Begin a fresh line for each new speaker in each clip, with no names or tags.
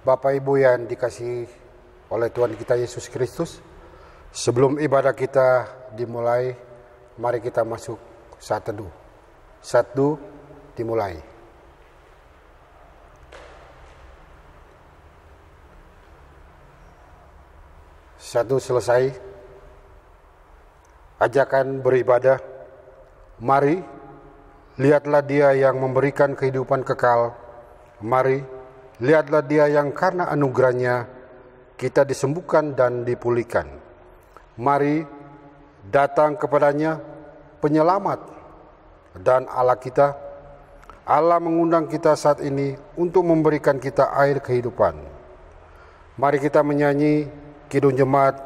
Bapak Ibu yang dikasihi oleh Tuhan kita Yesus Kristus, sebelum ibadah kita dimulai, mari kita masuk saat teduh. Saat teduh dimulai. Saat teduh selesai, ajakan beribadah. Mari, lihatlah Dia yang memberikan kehidupan kekal. Mari, lihatlah Dia yang karena anugerahnya kita disembuhkan dan dipulihkan. Mari datang kepadanya penyelamat dan Allah kita. Allah mengundang kita saat ini untuk memberikan kita air kehidupan. Mari kita menyanyi Kidung Jemaat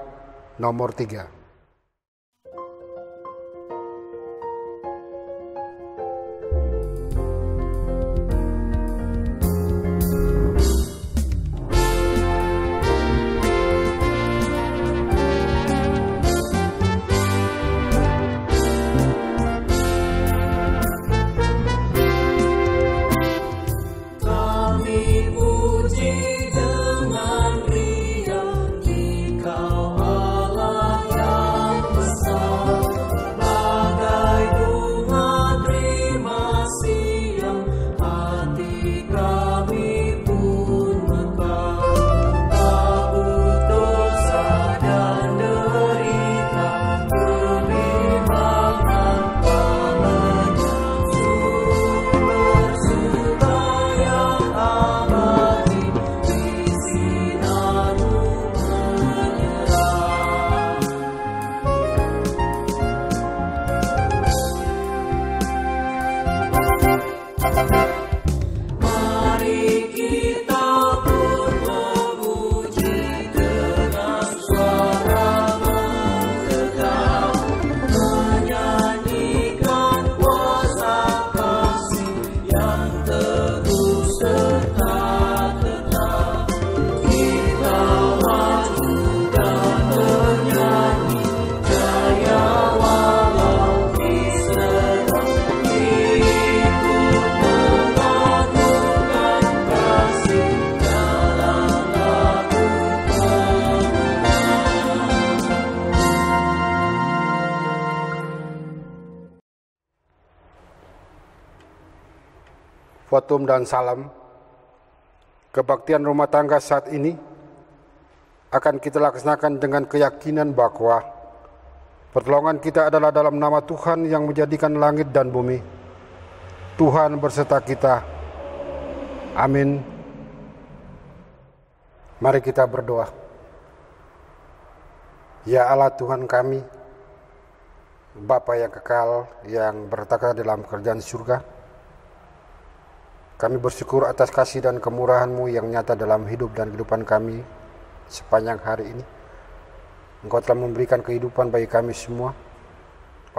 nomor 3. Watum dan salam. Kebaktian rumah tangga saat ini akan kita laksanakan dengan keyakinan bahwa pertolongan kita adalah dalam nama Tuhan yang menjadikan langit dan bumi. Tuhan berserta kita. Amin. Mari kita berdoa. Ya Allah Tuhan kami, Bapa yang kekal yang bertata dalam kerajaan surga, kami bersyukur atas kasih dan kemurahan-Mu yang nyata dalam hidup dan kehidupan kami sepanjang hari ini. Engkau telah memberikan kehidupan bagi kami semua.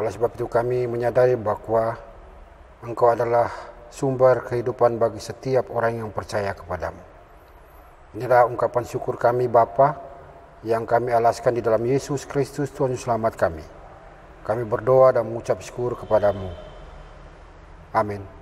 Oleh sebab itu kami menyadari bahwa Engkau adalah sumber kehidupan bagi setiap orang yang percaya kepadamu. Inilah ungkapan syukur kami Bapa yang kami alaskan di dalam Yesus Kristus Tuhan Selamat kami. Kami berdoa dan mengucap syukur kepadamu. Amin.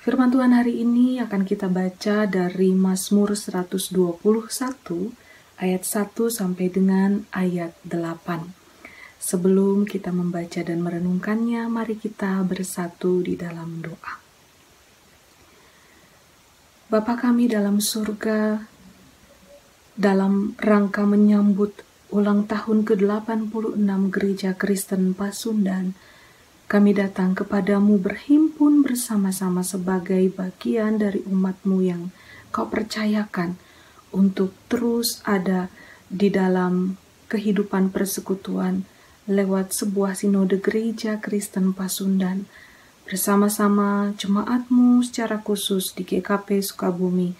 Firman Tuhan hari ini akan kita baca dari Mazmur 121 ayat 1 sampai dengan ayat 8. Sebelum kita membaca dan merenungkannya, mari kita bersatu di dalam doa. Bapa kami dalam surga, dalam rangka menyambut ulang tahun ke-86 Gereja Kristen Pasundan, kami datang kepadamu berhimpun bersama-sama sebagai bagian dari umat-Mu yang Kau percayakan untuk terus ada di dalam kehidupan persekutuan lewat sebuah sinode Gereja Kristen Pasundan. Bersama-sama jemaat-Mu secara khusus di GKP Sukabumi,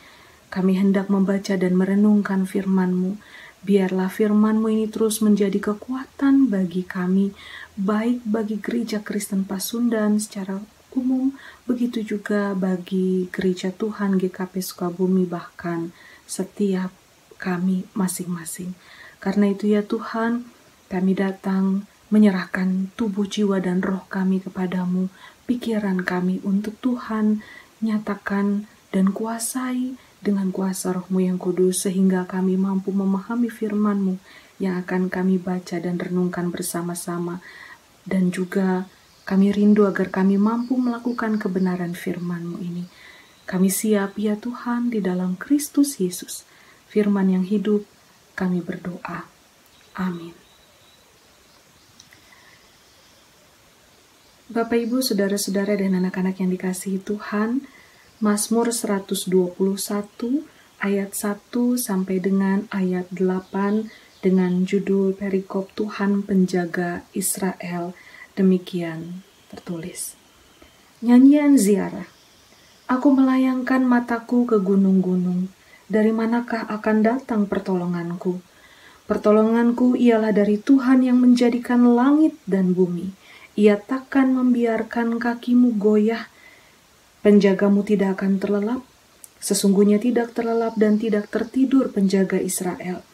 kami hendak membaca dan merenungkan firman-Mu. Biarlah firman-Mu ini terus menjadi kekuatan bagi kami, baik bagi Gereja Kristen Pasundan secara umum, begitu juga bagi Gereja Tuhan GKP Sukabumi, bahkan setiap kami masing-masing. Karena itu ya Tuhan, kami datang menyerahkan tubuh, jiwa, dan roh kami kepadamu, pikiran kami untuk Tuhan nyatakan dan kuasai dengan kuasa Roh-Mu yang kudus, sehingga kami mampu memahami firman-Mu yang akan kami baca dan renungkan bersama-sama. Dan juga kami rindu agar kami mampu melakukan kebenaran firman-Mu ini. Kami siap ya Tuhan di dalam Kristus Yesus, firman yang hidup, kami berdoa. Amin. Bapak, Ibu, saudara-saudara dan anak-anak yang dikasihi Tuhan, Mazmur 121 ayat 1 sampai dengan ayat 8 dengan judul perikop Tuhan Penjaga Israel. Demikian tertulis. Nyanyian ziarah. Aku melayangkan mataku ke gunung-gunung. Dari manakah akan datang pertolonganku? Pertolonganku ialah dari Tuhan yang menjadikan langit dan bumi. Ia takkan membiarkan kakimu goyah. Penjagamu tidak akan terlelap. Sesungguhnya tidak terlelap dan tidak tertidur penjaga Israel.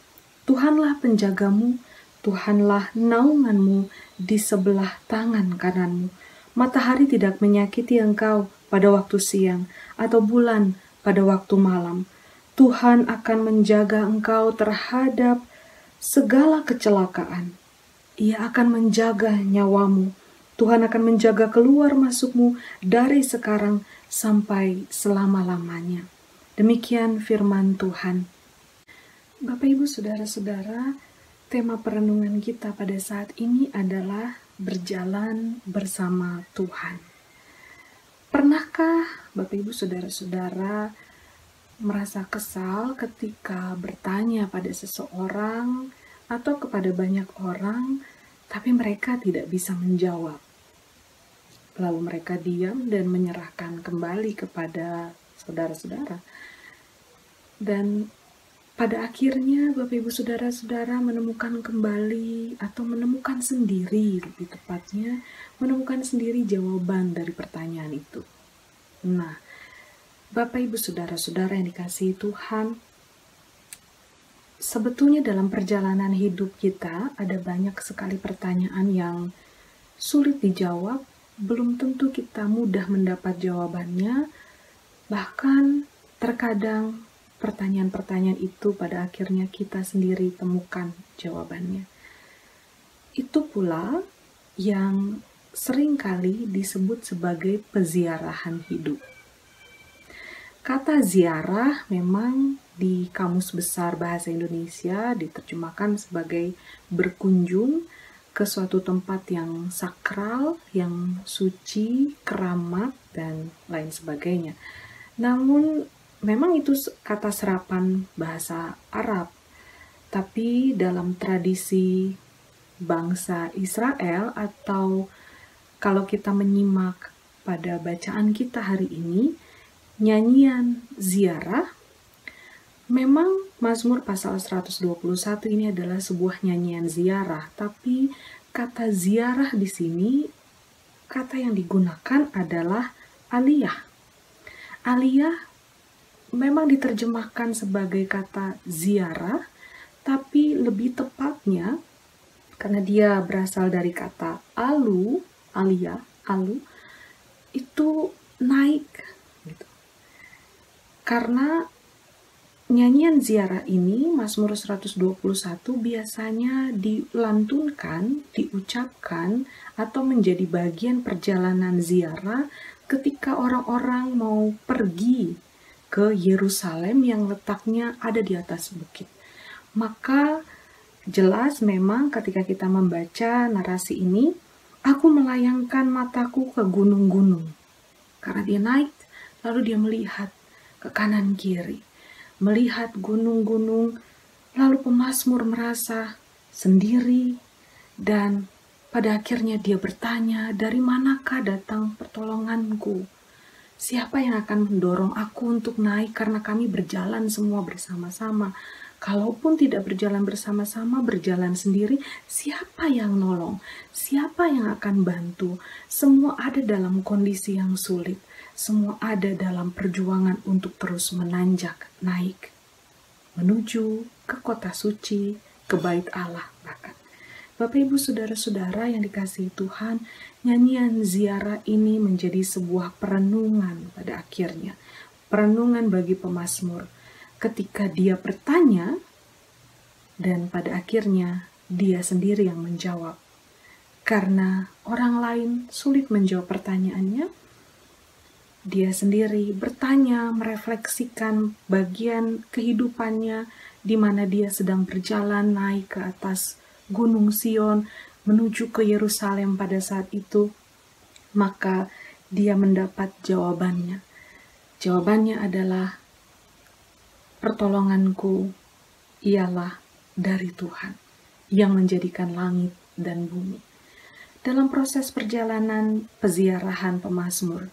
Tuhanlah penjagamu, Tuhanlah naunganmu di sebelah tangan kananmu. Matahari tidak menyakiti engkau pada waktu siang, atau bulan pada waktu malam. Tuhan akan menjaga engkau terhadap segala kecelakaan. Ia akan menjaga nyawamu. Tuhan akan menjaga keluar masukmu dari sekarang sampai selama-lamanya. Demikian firman Tuhan. Bapak, Ibu, saudara-saudara, tema perenungan kita pada saat ini adalah berjalan bersama Tuhan. Pernahkah Bapak, Ibu, saudara-saudara merasa kesal ketika bertanya pada seseorang atau kepada banyak orang, tapi mereka tidak bisa menjawab? Lalu mereka diam dan menyerahkan kembali kepada saudara-saudara. Dan pada akhirnya Bapak, Ibu, saudara-saudara menemukan kembali atau menemukan sendiri, lebih tepatnya menemukan sendiri jawaban dari pertanyaan itu. Nah, Bapak, Ibu, saudara-saudara yang dikasihi Tuhan, sebetulnya dalam perjalanan hidup kita ada banyak sekali pertanyaan yang sulit dijawab, belum tentu kita mudah mendapat jawabannya, bahkan terkadang pertanyaan-pertanyaan itu pada akhirnya kita sendiri temukan jawabannya. Itu pula yang seringkali disebut sebagai peziarahan hidup. Kata ziarah memang di Kamus Besar Bahasa Indonesia diterjemahkan sebagai berkunjung ke suatu tempat yang sakral, yang suci, keramat, dan lain sebagainya. Namun memang itu kata serapan bahasa Arab, tapi dalam tradisi bangsa Israel, atau kalau kita menyimak pada bacaan kita hari ini, nyanyian ziarah, memang Mazmur pasal 121 ini adalah sebuah nyanyian ziarah, tapi kata ziarah di sini, kata yang digunakan adalah aliyah. Aliyah memang diterjemahkan sebagai kata ziarah, tapi lebih tepatnya karena dia berasal dari kata alu, aliyah, alu, itu naik gitu. Karena nyanyian ziarah ini, Mazmur 121 biasanya dilantunkan, diucapkan, atau menjadi bagian perjalanan ziarah ketika orang-orang mau pergi ke Yerusalem yang letaknya ada di atas bukit. Maka jelas memang ketika kita membaca narasi ini, aku melayangkan mataku ke gunung-gunung. Karena dia naik, lalu dia melihat ke kanan kiri. Melihat gunung-gunung, lalu pemazmur merasa sendiri, dan pada akhirnya dia bertanya, dari manakah datang pertolonganku? Siapa yang akan mendorong aku untuk naik karena kami berjalan semua bersama-sama? Kalaupun tidak berjalan bersama-sama, berjalan sendiri, siapa yang nolong? Siapa yang akan bantu? Semua ada dalam kondisi yang sulit. Semua ada dalam perjuangan untuk terus menanjak, naik, menuju ke kota suci, ke bait Allah bahkan. Bapak Ibu Saudara-saudara yang dikasihi Tuhan, nyanyian ziarah ini menjadi sebuah perenungan pada akhirnya. Perenungan bagi pemazmur. Ketika dia bertanya, dan pada akhirnya dia sendiri yang menjawab. Karena orang lain sulit menjawab pertanyaannya, dia sendiri bertanya, merefleksikan bagian kehidupannya di mana dia sedang berjalan naik ke atas Gunung Sion menuju ke Yerusalem pada saat itu, maka dia mendapat jawabannya. Jawabannya adalah, pertolonganku ialah dari Tuhan yang menjadikan langit dan bumi. Dalam proses perjalanan peziarahan pemazmur,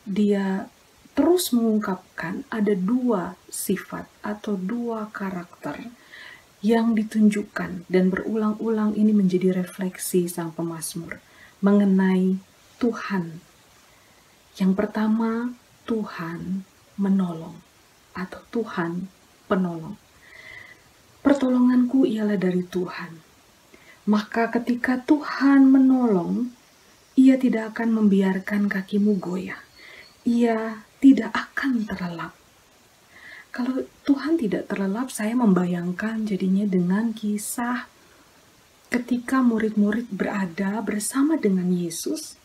dia terus mengungkapkan ada dua sifat atau dua karakter yang ditunjukkan, dan berulang-ulang ini menjadi refleksi sang pemazmur mengenai Tuhan. Yang pertama, Tuhan menolong atau Tuhan penolong. Pertolonganku ialah dari Tuhan. Maka ketika Tuhan menolong, Ia tidak akan membiarkan kakimu goyah. Ia tidak akan terlelap. Kalau Tuhan tidak terlelap, saya membayangkan jadinya dengan kisah ketika murid-murid berada bersama dengan Yesus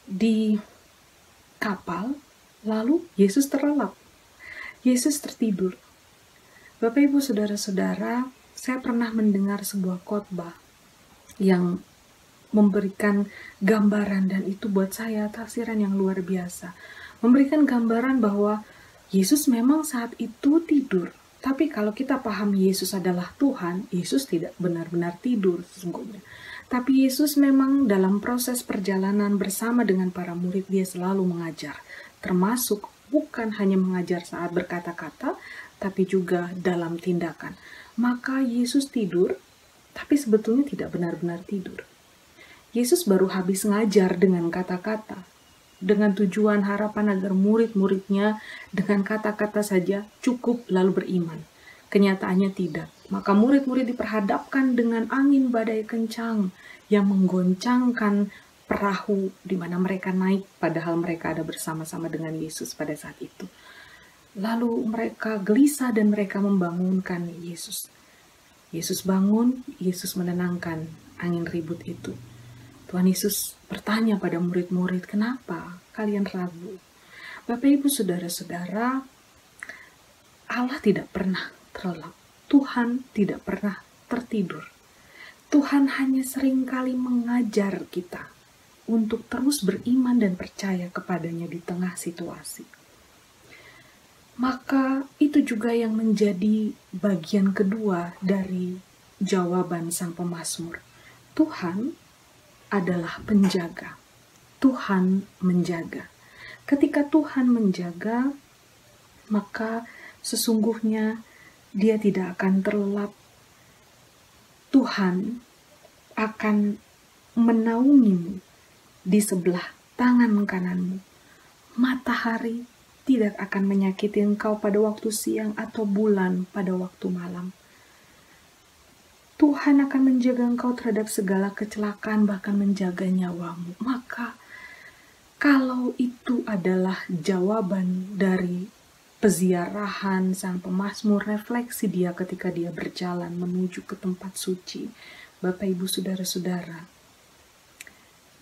di kapal, lalu Yesus terlelap. Yesus tertidur. Bapak Ibu Saudara-saudara, saya pernah mendengar sebuah khotbah yang memberikan gambaran, dan itu buat saya tafsiran yang luar biasa. Memberikan gambaran bahwa Yesus memang saat itu tidur. Tapi kalau kita paham Yesus adalah Tuhan, Yesus tidak benar-benar tidur sesungguhnya. Tapi Yesus memang dalam proses perjalanan bersama dengan para murid, dia selalu mengajar. Termasuk bukan hanya mengajar saat berkata-kata, tapi juga dalam tindakan. Maka Yesus tidur, tapi sebetulnya tidak benar-benar tidur. Yesus baru habis ngajar dengan kata-kata, dengan tujuan harapan agar murid-muridnya dengan kata-kata saja cukup lalu beriman. Kenyataannya tidak. Maka murid-murid diperhadapkan dengan angin badai kencang yang menggoncangkan perahu di mana mereka naik, padahal mereka ada bersama-sama dengan Yesus pada saat itu. Lalu mereka gelisah dan mereka membangunkan Yesus. Yesus bangun, Yesus menenangkan angin ribut itu. Tuhan Yesus bertanya pada murid-murid, kenapa kalian ragu? Bapak Ibu Saudara-saudara, Allah tidak pernah terlelap. Tuhan tidak pernah tertidur. Tuhan hanya seringkali mengajar kita untuk terus beriman dan percaya kepadanya di tengah situasi. Maka itu juga yang menjadi bagian kedua dari jawaban sang pemazmur. Tuhan adalah penjaga. Tuhan menjaga. Ketika Tuhan menjaga, maka sesungguhnya Dia tidak akan terlelap. Tuhan akan menaungimu di sebelah tangan kananmu. Matahari tidak akan menyakiti engkau pada waktu siang atau bulan pada waktu malam. Tuhan akan menjaga engkau terhadap segala kecelakaan, bahkan menjaga nyawamu. Maka kalau itu adalah jawaban dari peziarahan sang pemazmur, refleksi dia ketika dia berjalan menuju ke tempat suci, Bapak Ibu Saudara-saudara,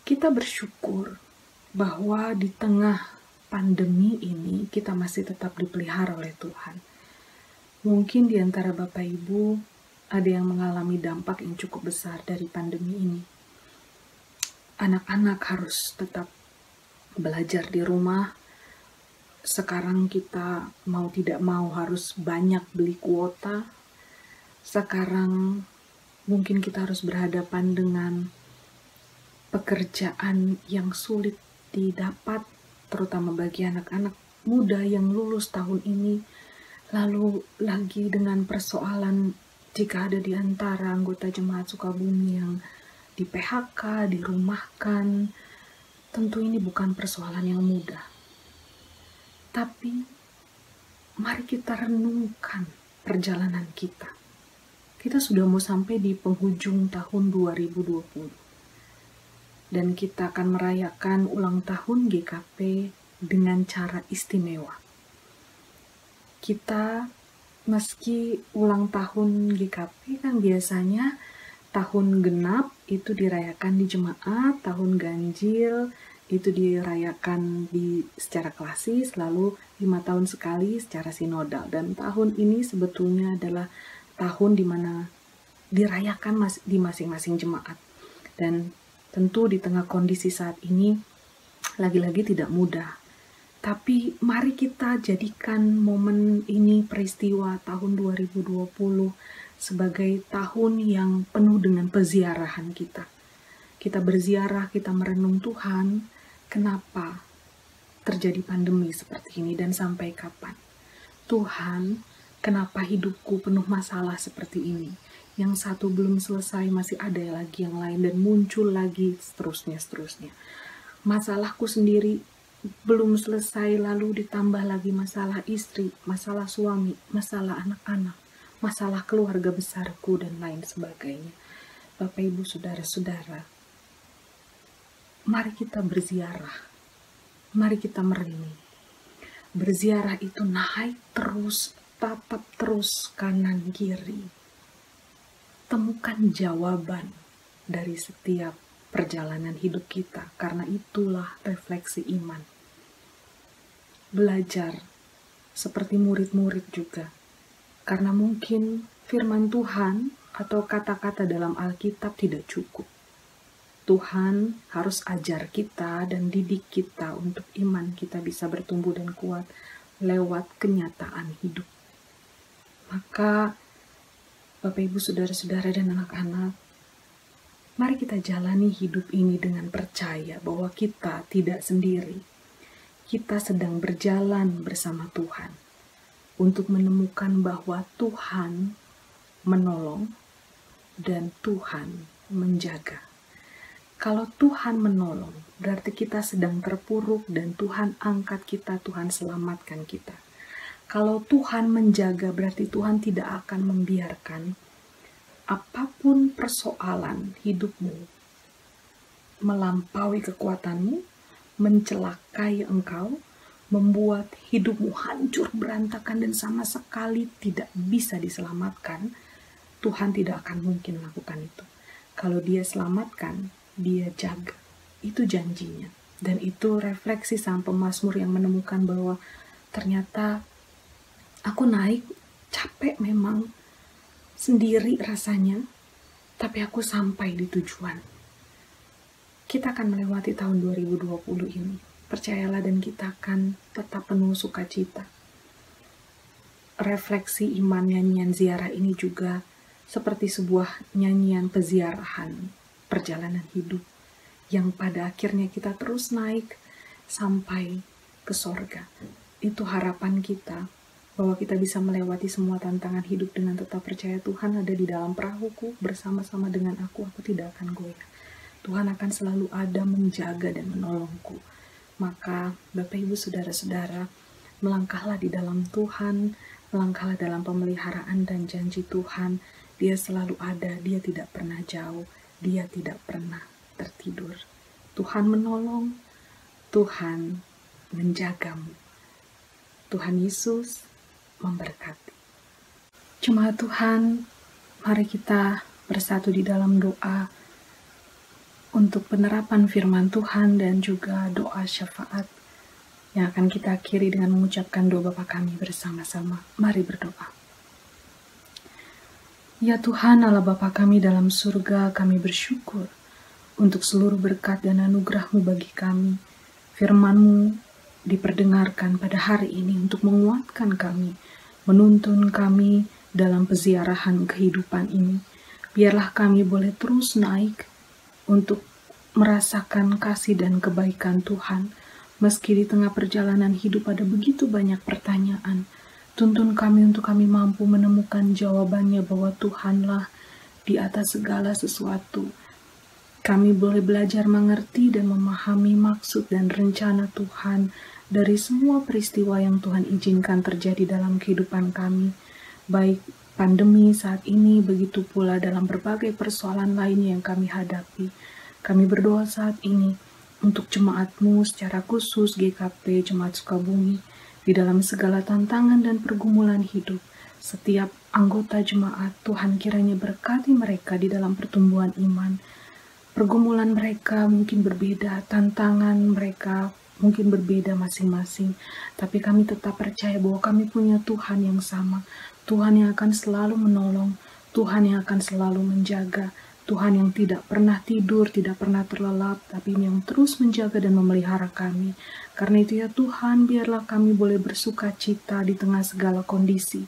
kita bersyukur bahwa di tengah pandemi ini kita masih tetap dipelihara oleh Tuhan. Mungkin di antara Bapak Ibu ada yang mengalami dampak yang cukup besar dari pandemi ini. Anak-anak harus tetap belajar di rumah. Sekarang kita mau tidak mau harus banyak beli kuota. Sekarang mungkin kita harus berhadapan dengan pekerjaan yang sulit didapat, terutama bagi anak-anak muda yang lulus tahun ini. Lalu lagi dengan persoalan jika ada di antara anggota Jemaat Sukabumi yang di PHK, dirumahkan. Tentu ini bukan persoalan yang mudah. Tapi mari kita renungkan perjalanan kita. Kita sudah mau sampai di penghujung tahun 2020. Dan kita akan merayakan ulang tahun GKP dengan cara istimewa. Kita meski ulang tahun GKP kan biasanya tahun genap itu dirayakan di jemaat, tahun ganjil itu dirayakan secara klasis, lalu 5 tahun sekali secara sinodal. Dan tahun ini sebetulnya adalah tahun di mana dirayakan di masing-masing jemaat. Dan tentu di tengah kondisi saat ini lagi-lagi tidak mudah. Tapi mari kita jadikan momen ini, peristiwa tahun 2020 sebagai tahun yang penuh dengan peziarahan kita. Kita berziarah, kita merenung Tuhan, kenapa terjadi pandemi seperti ini dan sampai kapan. Tuhan, kenapa hidupku penuh masalah seperti ini? Yang satu belum selesai, masih ada lagi yang lain dan muncul lagi seterusnya. Masalahku sendiri belum selesai, lalu ditambah lagi masalah istri, masalah suami, masalah anak-anak, masalah keluarga besarku dan lain sebagainya. Bapak Ibu Saudara-saudara, mari kita berziarah, mari kita merenung. Berziarah itu naik terus, tatap terus kanan kiri. Temukan jawaban dari setiap perjalanan hidup kita, karena itulah refleksi iman. Belajar seperti murid-murid juga, karena mungkin firman Tuhan atau kata-kata dalam Alkitab tidak cukup. Tuhan harus ajar kita dan didik kita untuk iman kita bisa bertumbuh dan kuat lewat kenyataan hidup. Maka Bapak Ibu Saudara-saudara dan anak-anak, mari kita jalani hidup ini dengan percaya bahwa kita tidak sendiri. Kita sedang berjalan bersama Tuhan untuk menemukan bahwa Tuhan menolong dan Tuhan menjaga. Kalau Tuhan menolong, berarti kita sedang terpuruk dan Tuhan angkat kita, Tuhan selamatkan kita. Kalau Tuhan menjaga, berarti Tuhan tidak akan membiarkan apapun persoalan hidupmu melampaui kekuatanmu, mencelakai engkau, membuat hidupmu hancur berantakan dan sama sekali tidak bisa diselamatkan. Tuhan tidak akan mungkin melakukan itu. Kalau Dia selamatkan, Dia jaga. Itu janjinya. Dan itu refleksi sang pemazmur yang menemukan bahwa ternyata aku naik, capek memang, sendiri rasanya, tapi aku sampai di tujuan. Kita akan melewati tahun 2020 ini. Percayalah dan kita akan tetap penuh sukacita. Refleksi iman nyanyian ziarah ini juga seperti sebuah nyanyian peziarahan perjalanan hidup yang pada akhirnya kita terus naik sampai ke sorga. Itu harapan kita, bahwa kita bisa melewati semua tantangan hidup dengan tetap percaya Tuhan ada di dalam perahuku, bersama-sama dengan aku tidak akan goyah. Tuhan akan selalu ada menjaga dan menolongku. Maka Bapak Ibu Saudara-saudara, melangkahlah di dalam Tuhan, melangkahlah dalam pemeliharaan dan janji Tuhan. Dia selalu ada, Dia tidak pernah jauh, Dia tidak pernah tertidur. Tuhan menolong, Tuhan menjagamu. Tuhan Yesus memberkati. Jemaat Tuhan, mari kita bersatu di dalam doa untuk penerapan firman Tuhan dan juga doa syafaat yang akan kita akhiri dengan mengucapkan doa Bapa kami bersama-sama. Mari berdoa. Ya Tuhan Allah Bapa kami dalam surga, kami bersyukur untuk seluruh berkat dan anugerah-Mu bagi kami. Firman-Mu diperdengarkan pada hari ini untuk menguatkan kami, menuntun kami dalam peziarahan kehidupan ini. Biarlah kami boleh terus naik untuk merasakan kasih dan kebaikan Tuhan. Meski di tengah perjalanan hidup ada begitu banyak pertanyaan, tuntun kami untuk kami mampu menemukan jawabannya bahwa Tuhanlah di atas segala sesuatu. Kami boleh belajar mengerti dan memahami maksud dan rencana Tuhan dari semua peristiwa yang Tuhan izinkan terjadi dalam kehidupan kami. Baik pandemi saat ini, begitu pula dalam berbagai persoalan lainnya yang kami hadapi. Kami berdoa saat ini untuk jemaat-Mu secara khusus GKP Jemaat Sukabumi di dalam segala tantangan dan pergumulan hidup. Setiap anggota jemaat, Tuhan kiranya berkati mereka di dalam pertumbuhan iman. Pergumulan mereka mungkin berbeda, tantangan mereka mungkin berbeda masing-masing, tapi kami tetap percaya bahwa kami punya Tuhan yang sama, Tuhan yang akan selalu menolong, Tuhan yang akan selalu menjaga, Tuhan yang tidak pernah tidur, tidak pernah terlelap, tapi yang terus menjaga dan memelihara kami. Karena itu ya Tuhan, biarlah kami boleh bersuka cita di tengah segala kondisi,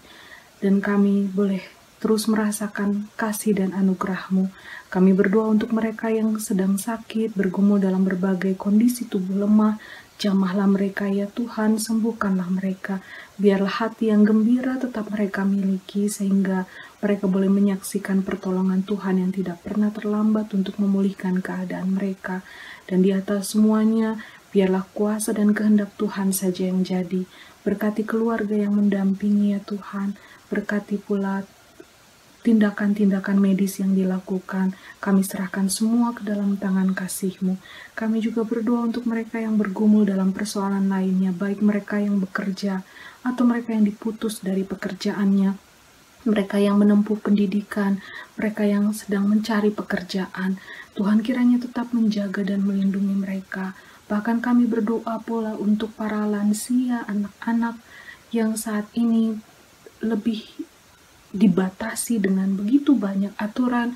dan kami boleh terus merasakan kasih dan anugerah-Mu. Kami berdoa untuk mereka yang sedang sakit, bergumul dalam berbagai kondisi tubuh lemah. Jamahlah mereka ya Tuhan, sembuhkanlah mereka. Biarlah hati yang gembira tetap mereka miliki, sehingga mereka boleh menyaksikan pertolongan Tuhan yang tidak pernah terlambat untuk memulihkan keadaan mereka. Dan di atas semuanya, biarlah kuasa dan kehendak Tuhan saja yang jadi. Berkati keluarga yang mendampingi ya Tuhan, berkati pula tindakan-tindakan medis yang dilakukan. Kami serahkan semua ke dalam tangan kasih-Mu. Kami juga berdoa untuk mereka yang bergumul dalam persoalan lainnya, baik mereka yang bekerja atau mereka yang diputus dari pekerjaannya, mereka yang menempuh pendidikan, mereka yang sedang mencari pekerjaan. Tuhan kiranya tetap menjaga dan melindungi mereka. Bahkan kami berdoa pula untuk para lansia, anak-anak yang saat ini lebih dibatasi dengan begitu banyak aturan,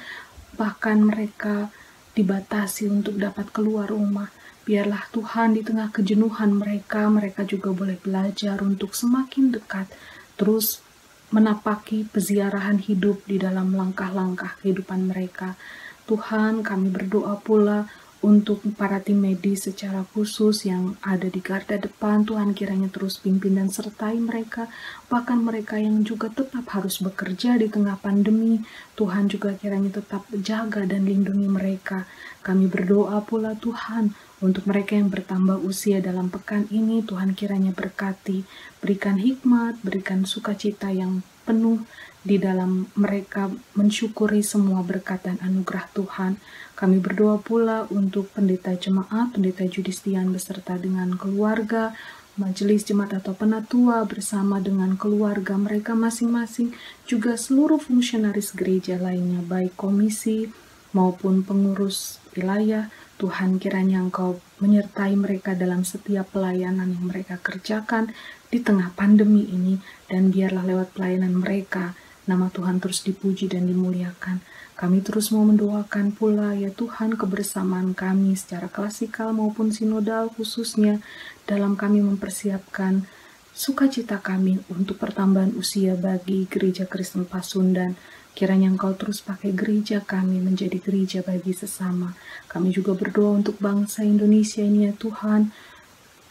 bahkan mereka dibatasi untuk dapat keluar rumah. Biarlah Tuhan di tengah kejenuhan mereka, mereka juga boleh belajar untuk semakin dekat, terus menapaki peziarahan hidup di dalam langkah-langkah kehidupan mereka. Tuhan, kami berdoa pula untuk para tim medis secara khusus yang ada di garda depan. Tuhan kiranya terus pimpin dan sertai mereka, bahkan mereka yang juga tetap harus bekerja di tengah pandemi. Tuhan juga kiranya tetap jaga dan lindungi mereka. Kami berdoa pula Tuhan untuk mereka yang bertambah usia dalam pekan ini. Tuhan kiranya berkati, berikan hikmat, berikan sukacita yang penuh di dalam mereka mensyukuri semua berkat dan anugerah Tuhan. Kami berdoa pula untuk pendeta jemaat, pendeta Judistian beserta dengan keluarga, majelis jemaat atau penatua bersama dengan keluarga mereka masing-masing, juga seluruh fungsionaris gereja lainnya, baik komisi maupun pengurus wilayah. Tuhan kiranya Engkau menyertai mereka dalam setiap pelayanan yang mereka kerjakan di tengah pandemi ini, dan biarlah lewat pelayanan mereka nama Tuhan terus dipuji dan dimuliakan. Kami terus mau mendoakan pula ya Tuhan kebersamaan kami secara klasikal maupun sinodal, khususnya dalam kami mempersiapkan sukacita kami untuk pertambahan usia bagi Gereja Kristen Pasundan. Kiranya Engkau terus pakai gereja kami menjadi gereja bagi sesama. Kami juga berdoa untuk bangsa Indonesia ini ya Tuhan.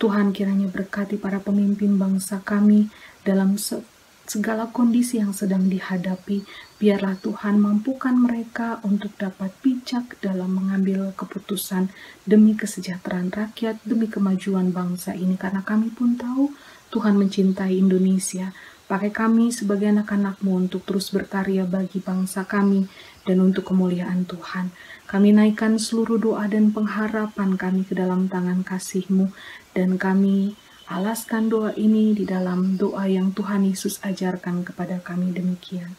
Tuhan kiranya berkati para pemimpin bangsa kami dalam segala kondisi yang sedang dihadapi. Biarlah Tuhan mampukan mereka untuk dapat bijak dalam mengambil keputusan demi kesejahteraan rakyat, demi kemajuan bangsa ini. Karena kami pun tahu Tuhan mencintai Indonesia. Pakai kami sebagai anak-anak-Mu untuk terus berkarya bagi bangsa kami dan untuk kemuliaan Tuhan. Kami naikkan seluruh doa dan pengharapan kami ke dalam tangan kasih-Mu, dan kami alaskan doa ini di dalam doa yang Tuhan Yesus ajarkan kepada kami demikian.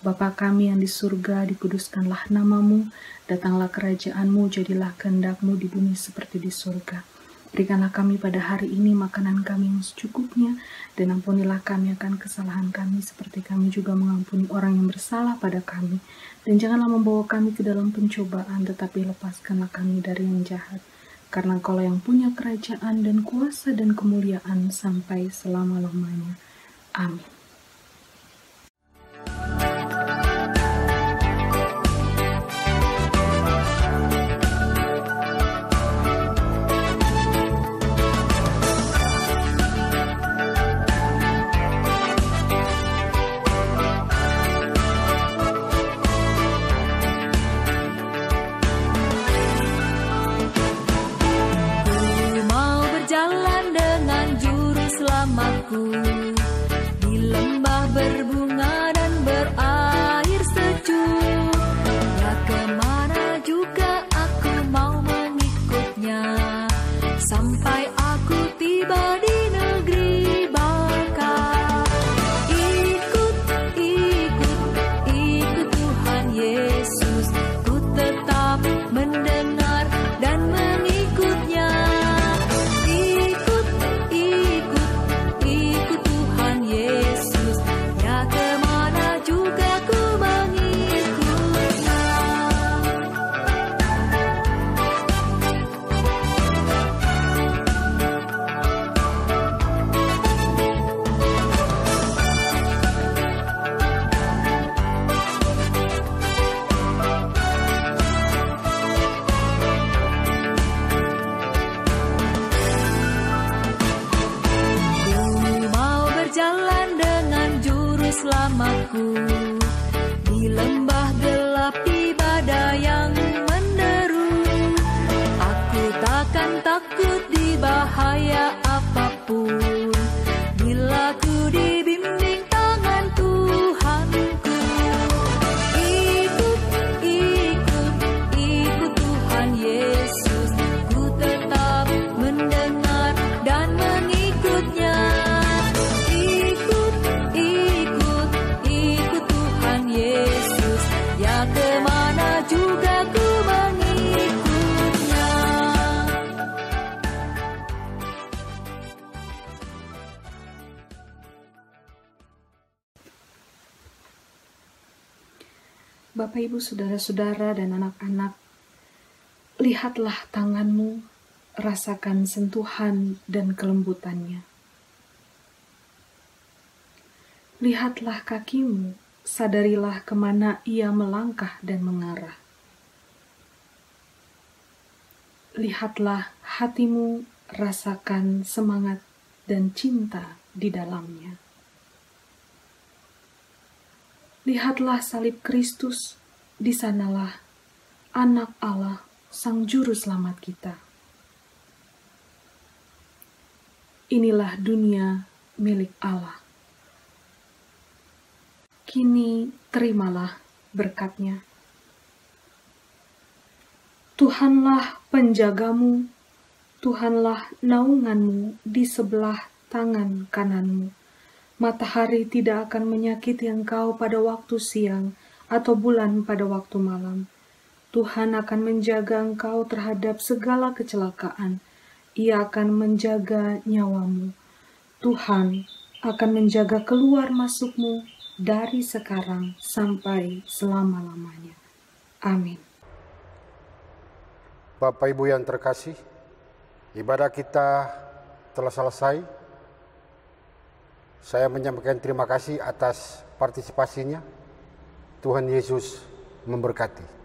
Bapa kami yang di surga, dikuduskanlah nama-Mu, datanglah kerajaan-Mu, jadilah kehendak-Mu di bumi seperti di surga. Berikanlah kami pada hari ini makanan kami yang secukupnya, dan ampunilah kami akan kesalahan kami seperti kami juga mengampuni orang yang bersalah pada kami. Dan janganlah membawa kami ke dalam pencobaan, tetapi lepaskanlah kami dari yang jahat. Karena Engkaulah yang punya kerajaan dan kuasa dan kemuliaan sampai selama-lamanya. Amin.
Di lembah berbunga dan berair sejuk, ya kemana juga aku mau mengikutnya, sampai aku tiba di negeri baka. Ikut Tuhan Yesus, ku tetap mendengar dan mengikutnya. Selamatku di lembah gelap, di badai yang menderu. Aku takkan takut di bahaya apapun, bila ku dibimbing tangan Tuhanku. Ikut Tuhan Yesus, ku tetap mendengar dan mengikutnya. Yesus, ya kemana juga ku mengikutnya.
Bapak, Ibu, saudara-saudara, dan anak-anak, lihatlah tanganmu, rasakan sentuhan dan kelembutannya. Lihatlah kakimu, sadarilah kemana ia melangkah dan mengarah. Lihatlah hatimu, rasakan semangat dan cinta di dalamnya. Lihatlah salib Kristus, di sanalah Anak Allah, Sang Juru Selamat kita. Inilah dunia milik Allah. Kini terimalah berkat-Nya. Tuhanlah penjagamu, Tuhanlah naunganmu di sebelah tangan kananmu. Matahari tidak akan menyakiti engkau pada waktu siang, atau bulan pada waktu malam. Tuhan akan menjaga engkau terhadap segala kecelakaan. Ia akan menjaga nyawamu. Tuhan akan menjaga keluar masukmu dari sekarang sampai selama-lamanya. Amin.
Bapak Ibu yang terkasih, ibadah kita telah selesai. Saya menyampaikan terima kasih atas partisipasinya. Tuhan Yesus memberkati.